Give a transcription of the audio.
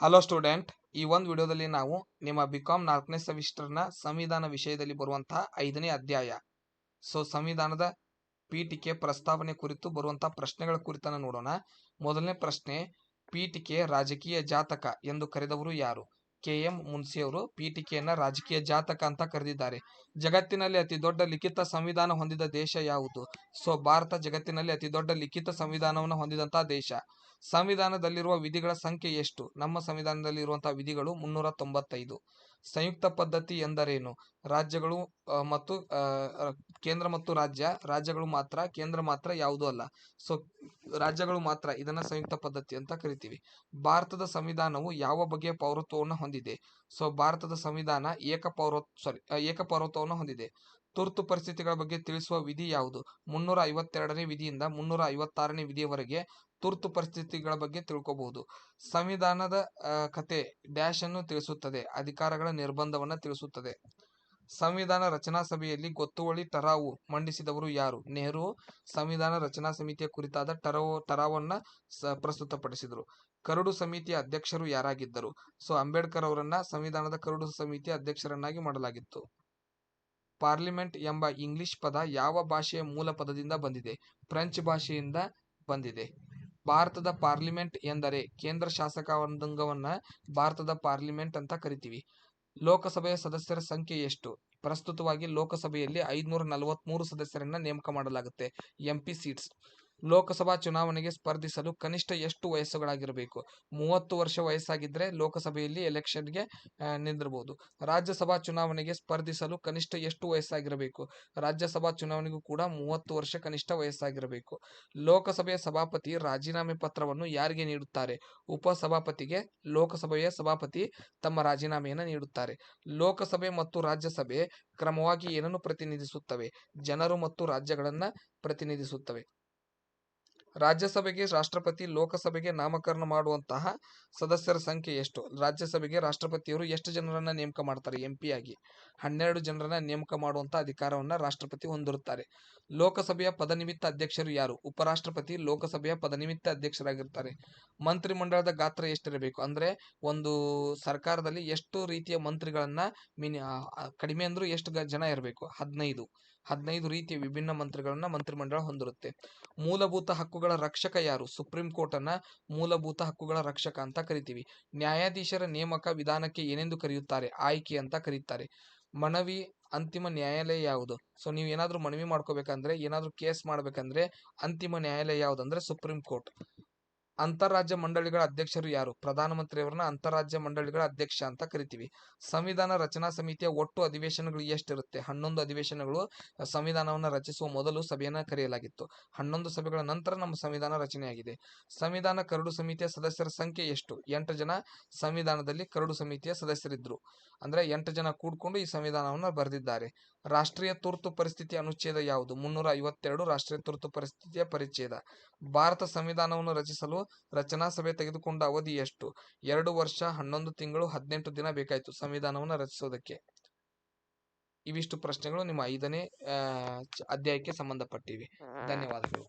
Hello student, ಈ ಒಂದು ವಿಡಿಯೋದಲ್ಲಿ ನಾವು ನಿಮ್ಮ ಬಿಕಾಂ 4ನೇ ಸೆಮಿಸ್ಟರ್ನ ಸಂವಿಧಾನ ವಿಷಯದಲ್ಲಿ ಬರುವಂತಹ 5ನೇ ಅಧ್ಯಾಯ ಸಂವಿಧಾನದ ಪೀಠಿಕೆ ಪ್ರಸ್ತಾವನೆ ಕುರಿತು ಬರುವಂತಹ ಪ್ರಶ್ನೆಗಳ ಕುರಿತನ್ನು ನೋಡೋಣ. ಮೊದಲನೇ ಪ್ರಶ್ನೆ, ಪೀಠಿಕೆ ರಾಜಕೀಯ ಜಾತಕ ಎಂದು ಕರೆದವರು ಯಾರು? KM ಮುನ್ಸಿಯವರು ಪೀಠಿಕೆಯನ್ನ ರಾಜಕೀಯ ಜಾತಕ ಅಂತ ಕರೆದಿದ್ದಾರೆ. ಜಗತ್ತಿನಲ್ಲಿ ಅತಿ ದೊಡ್ಡ ಲಿಖಿತ ಸಂವಿಧಾನ ಹೊಂದಿದ ದೇಶ ಯಾವುದು? ಭಾರತ ಜಗತ್ತಿನಲ್ಲಿ ಅತಿ ದೊಡ್ಡ ಲಿಖಿತ ಸಂವಿಧಾನವನ್ನು ಹೊಂದಿದಂತಹ ದೇಶ. ಸಂವಿಧಾನದಲ್ಲಿರುವ ವಿಧಿಗಳ ಸಂಖ್ಯೆ ಎಷ್ಟು? ನಮ್ಮ ಸಂವಿಧಾನದಲ್ಲಿರುವಂತಹ ವಿಧಿಗಳು 395. ಸಂಯುಕ್ತ ಪದ್ಧತಿ ಎಂದರೇನು? ರಾಜ್ಯಗಳು ಮತ್ತು ಕೇಂದ್ರ ಮತ್ತು ರಾಜ್ಯಗಳು ಮಾತ್ರ, ಕೇಂದ್ರ ಮಾತ್ರ ಯಾವುದೂ ಅಲ್ಲ. ರಾಜ್ಯಗಳು ಮಾತ್ರ, ಇದನ್ನ ಸಂಯುಕ್ತ ಪದ್ಧತಿ ಅಂತ ಕರಿತೀವಿ. ಭಾರತದ ಸಂವಿಧಾನವು ಯಾವ ಬಗೆಯ ಪೌರತ್ವವನ್ನು ಹೊಂದಿದೆ? ಭಾರತದ ಸಂವಿಧಾನ ಏಕಪೌರತ್ವವನ್ನು ಹೊಂದಿದೆ. ತುರ್ತು ಪರಿಸ್ಥಿತಿಗಳ ಬಗ್ಗೆ ತಿಳಿಸುವ ವಿಧಿ ಯಾವುದು? 352ನೇ ವಿಧಿಯಿಂದ 356ನೇ ವಿಧಿಯವರೆಗೆ ತುರ್ತು ಪರಿಸ್ಥಿತಿಗಳ ಬಗ್ಗೆ ತಿಳ್ಕೋಬಹುದು. ಸಂವಿಧಾನದ ಕತೆ ಡ್ಯಾಶ್ ಅನ್ನು ತಿಳಿಸುತ್ತದೆ. ಅಧಿಕಾರಗಳ ನಿರ್ಬಂಧವನ್ನ ತಿಳಿಸುತ್ತದೆ. ಸಂವಿಧಾನ ರಚನಾ ಸಭೆಯಲ್ಲಿ ಗೊತ್ತುವಳಿ ಠರಾವು ಮಂಡಿಸಿದವರು ಯಾರು? ನೆಹರು ಸಂವಿಧಾನ ರಚನಾ ಸಮಿತಿಯ ಕುರಿತಾದ ಠರಾವನ್ನ ಪ್ರಸ್ತುತಪಡಿಸಿದರು. ಕರಡು ಸಮಿತಿಯ ಅಧ್ಯಕ್ಷರು ಯಾರಾಗಿದ್ದರು? ಅಂಬೇಡ್ಕರ್ ಅವರನ್ನ ಸಂವಿಧಾನದ ಕರಡು ಸಮಿತಿಯ ಅಧ್ಯಕ್ಷರನ್ನಾಗಿ ಮಾಡಲಾಗಿತ್ತು. ಪಾರ್ಲಿಮೆಂಟ್ ಎಂಬ ಇಂಗ್ಲಿಷ್ ಪದ ಯಾವ ಭಾಷೆಯ ಮೂಲ ಪದದಿಂದ ಬಂದಿದೆ? ಫ್ರೆಂಚ್ ಭಾಷೆಯಿಂದ ಬಂದಿದೆ. ಭಾರತದ ಪಾರ್ಲಿಮೆಂಟ್ ಎಂದರೆ ಕೇಂದ್ರ ಶಾಸಕಾಂಗವನ್ನ ಭಾರತದ ಪಾರ್ಲಿಮೆಂಟ್ ಅಂತ ಕರಿತೀವಿ. ಲೋಕಸಭೆಯ ಸದಸ್ಯರ ಸಂಖ್ಯೆ ಎಷ್ಟು? ಪ್ರಸ್ತುತವಾಗಿ ಲೋಕಸಭೆಯಲ್ಲಿ 543 ಸದಸ್ಯರನ್ನ ನೇಮಕ ಮಾಡಲಾಗುತ್ತೆ, MP ಸೀಟ್ಸ್. ಲೋಕಸಭಾ ಚುನಾವಣೆಗೆ ಸ್ಪರ್ಧಿಸಲು ಕನಿಷ್ಠ ಎಷ್ಟು ವಯಸ್ಸುಗಳಾಗಿರಬೇಕು? 30 ವರ್ಷ ವಯಸ್ಸಾಗಿದ್ರೆ ಲೋಕಸಭೆಯಲ್ಲಿ ಎಲೆಕ್ಷನ್ಗೆ ನಿಂದಿರಬಹುದು. ರಾಜ್ಯಸಭಾ ಚುನಾವಣೆಗೆ ಸ್ಪರ್ಧಿಸಲು ಕನಿಷ್ಠ ಎಷ್ಟು ವಯಸ್ಸಾಗಿರಬೇಕು? ರಾಜ್ಯಸಭಾ ಚುನಾವಣೆಗೂ ಕೂಡ 30 ವರ್ಷ ಕನಿಷ್ಠ ವಯಸ್ಸಾಗಿರಬೇಕು. ಲೋಕಸಭೆಯ ಸಭಾಪತಿ ರಾಜೀನಾಮೆ ಪತ್ರವನ್ನು ಯಾರಿಗೆ ನೀಡುತ್ತಾರೆ? ಉಪಸಭಾಪತಿಗೆ. ಲೋಕಸಭೆಯ ಸಭಾಪತಿ ತಮ್ಮ ರಾಜೀನಾಮೆಯನ್ನು ನೀಡುತ್ತಾರೆ. ಲೋಕಸಭೆ ಮತ್ತು ರಾಜ್ಯಸಭೆ ಕ್ರಮವಾಗಿ ಏನನ್ನು ಪ್ರತಿನಿಧಿಸುತ್ತವೆ? ಜನರು ಮತ್ತು ರಾಜ್ಯಗಳನ್ನ ಪ್ರತಿನಿಧಿಸುತ್ತವೆ. ರಾಜ್ಯಸಭೆಗೆ ರಾಷ್ಟ್ರಪತಿ, ಲೋಕಸಭೆಗೆ ನಾಮಕರಣ ಮಾಡುವಂತಹ ಸದಸ್ಯರ ಸಂಖ್ಯೆ ಎಷ್ಟು? ರಾಜ್ಯಸಭೆಗೆ ರಾಷ್ಟ್ರಪತಿಯವರು ಎಷ್ಟು ಜನರನ್ನ ನೇಮಕ ಮಾಡ್ತಾರೆ? MP ಆಗಿ 12 ಜನರನ್ನ ನೇಮಕ ಮಾಡುವಂತಹ ಅಧಿಕಾರವನ್ನ ರಾಷ್ಟ್ರಪತಿ ಹೊಂದಿರುತ್ತಾರೆ. ಲೋಕಸಭೆಯ ಪದನಿಮಿತ್ತ ಅಧ್ಯಕ್ಷರು ಯಾರು? ಉಪರಾಷ್ಟ್ರಪತಿ ಲೋಕಸಭೆಯ ಪದನಿಮಿತ್ತ ಅಧ್ಯಕ್ಷರಾಗಿರ್ತಾರೆ. ಮಂತ್ರಿಮಂಡಲದ ಗಾತ್ರ ಎಷ್ಟಿರಬೇಕು? ಅಂದ್ರೆ ಒಂದು ಸರ್ಕಾರದಲ್ಲಿ ಎಷ್ಟು ರೀತಿಯ ಮಂತ್ರಿಗಳನ್ನ ಕಡಿಮೆ ಅಂದ್ರೂ ಎಷ್ಟು ಜನ ಇರಬೇಕು? 15 ರೀತಿಯ ವಿಭಿನ್ನ ಮಂತ್ರಿಗಳನ್ನ ಮಂತ್ರಿಮಂಡಲ ಹೊಂದಿರುತ್ತೆ. ಮೂಲಭೂತ ಹಕ್ಕುಗಳ ರಕ್ಷಕ ಯಾರು? ಸುಪ್ರೀಂ ಕೋರ್ಟ್ ಅನ್ನ ಮೂಲಭೂತ ಹಕ್ಕುಗಳ ರಕ್ಷಕ ಅಂತ ಕರಿತೀವಿ. ನ್ಯಾಯಾಧೀಶರ ನೇಮಕ ವಿಧಾನಕ್ಕೆ ಏನೆಂದು ಕರೆಯುತ್ತಾರೆ? ಆಯ್ಕೆ ಅಂತ ಕರೀತಾರೆ. ಮನವಿ ಅಂತಿಮ ನ್ಯಾಯಾಲಯ ಯಾವುದು? ನೀವು ಏನಾದ್ರೂ ಮನವಿ ಮಾಡ್ಕೋಬೇಕಂದ್ರೆ, ಏನಾದ್ರೂ ಕೇಸ್ ಮಾಡ್ಬೇಕಂದ್ರೆ ಅಂತಿಮ ನ್ಯಾಯಾಲಯ ಯಾವುದಂದ್ರೆ ಸುಪ್ರೀಂ ಕೋರ್ಟ್. ಅಂತಾರಾಜ್ಯ ಮಂಡಳಿಗಳ ಅಧ್ಯಕ್ಷರು ಯಾರು? ಪ್ರಧಾನಮಂತ್ರಿಯವರನ್ನ ಅಂತಾರಾಜ್ಯ ಮಂಡಳಿಗಳ ಅಧ್ಯಕ್ಷ ಅಂತ ಕರಿತೀವಿ. ಸಂವಿಧಾನ ರಚನಾ ಸಮಿತಿಯ ಒಟ್ಟು ಅಧಿವೇಶನಗಳು ಎಷ್ಟಿರುತ್ತೆ? 11 ಅಧಿವೇಶನಗಳು ಸಂವಿಧಾನವನ್ನ ರಚಿಸುವ ಮೊದಲು ಸಭೆಯನ್ನ ಕರೆಯಲಾಗಿತ್ತು. 11 ಸಭೆಗಳ ನಂತರ ನಮ್ಮ ಸಂವಿಧಾನ ರಚನೆಯಾಗಿದೆ. ಸಂವಿಧಾನ ಕರಡು ಸಮಿತಿಯ ಸದಸ್ಯರ ಸಂಖ್ಯೆ ಎಷ್ಟು? 8 ಜನ ಸಂವಿಧಾನದಲ್ಲಿ ಕರಡು ಸಮಿತಿಯ ಸದಸ್ಯರಿದ್ರು. ಅಂದ್ರೆ 8 ಜನ ಕೂಡ್ಕೊಂಡು ಈ ಸಂವಿಧಾನವನ್ನ ಬರೆದಿದ್ದಾರೆ. ರಾಷ್ಟ್ರೀಯ ತುರ್ತು ಪರಿಸ್ಥಿತಿ ಅನುಚ್ಛೇದ ಯಾವುದು? 352 ರಾಷ್ಟ್ರೀಯ ತುರ್ತು ಪರಿಸ್ಥಿತಿಯ ಪರಿಚ್ಛೇದ. ಭಾರತ ಸಂವಿಧಾನವನ್ನು ರಚಿಸಲು ರಚನಾ ಸಭೆ ತೆಗೆದುಕೊಂಡ ಅವಧಿ ಎಷ್ಟು? 2 ವರ್ಷ 11 ತಿಂಗಳು 18 ದಿನ ಬೇಕಾಯಿತು ಸಂವಿಧಾನವನ್ನು ರಚಿಸೋದಕ್ಕೆ. ಇವಿಷ್ಟು ಪ್ರಶ್ನೆಗಳು ನಿಮ್ಮ 5ನೇ ಅಧ್ಯಾಯಕ್ಕೆ ಸಂಬಂಧಪಟ್ಟಿವೆ. ಧನ್ಯವಾದಗಳು.